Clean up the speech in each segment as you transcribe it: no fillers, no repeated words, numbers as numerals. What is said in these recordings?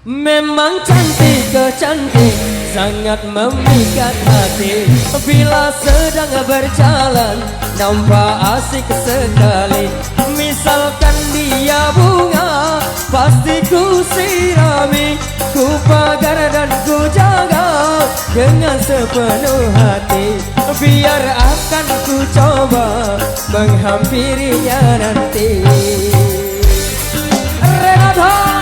Memang cantik kecantik, sangat memikat hati. Bila sedang berjalan, nampak asik sekali. Misalkan dia bunga, pasti ku sirami, ku pagar dan ku jaga dengan sepenuh hati. Biar akan ku coba menghampirinya nanti. Renata.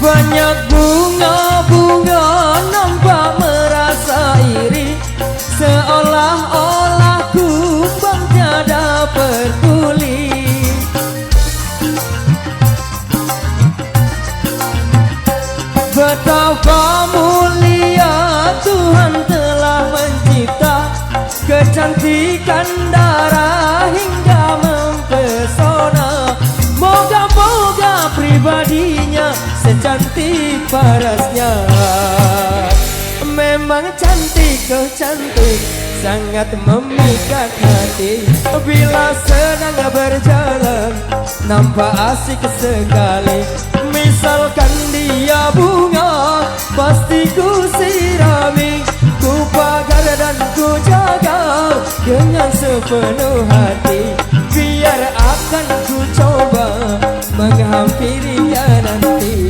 Banyak bunga-bunga nampak merasa iri, seolah-olah kumbang tiada peduli. Betapa mulia Tuhan telah mencipta, kecantikan darah hingga mempesona. Moga-moga pribadinya secantik parasnya. Memang cantik kecantik, sangat memikat hati. Bila sedang berjalan, nampak asik sekali. Misalkan dia bunga, pasti ku sirami, ku pagar dan ku jaga dengan sepenuh hati. Biar akan ku coba menghampirinya nanti.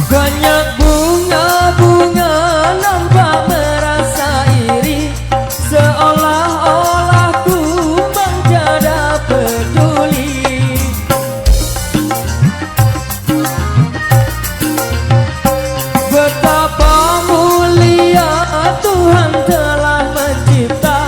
Banyak bunga-bunga nampak merasa iri, seolah-olah kumbang tiada peduli. Betapa mulia Tuhan telah mencipta,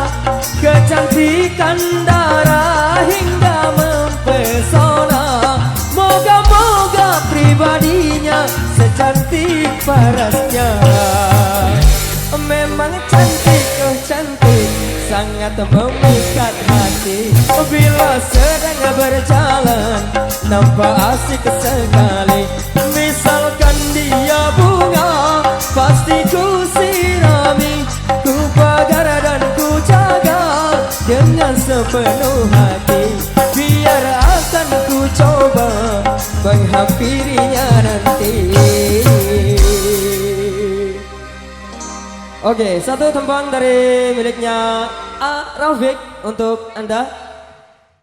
kecantikan darah hingga mempesona. Moga-moga pribadinya secantik parasnya. Memang cantik cantik, sangat memikat hati. Bila sedang berjalan, nampak asik sekali. Misalkan dia bunga, pasti ku sirami, ku pagar dan ku jaga dengan sepenuh hati. Biar akan ku coba menghampirinya nanti. Oke, satu tembang dari miliknya A. Rafiq untuk Anda.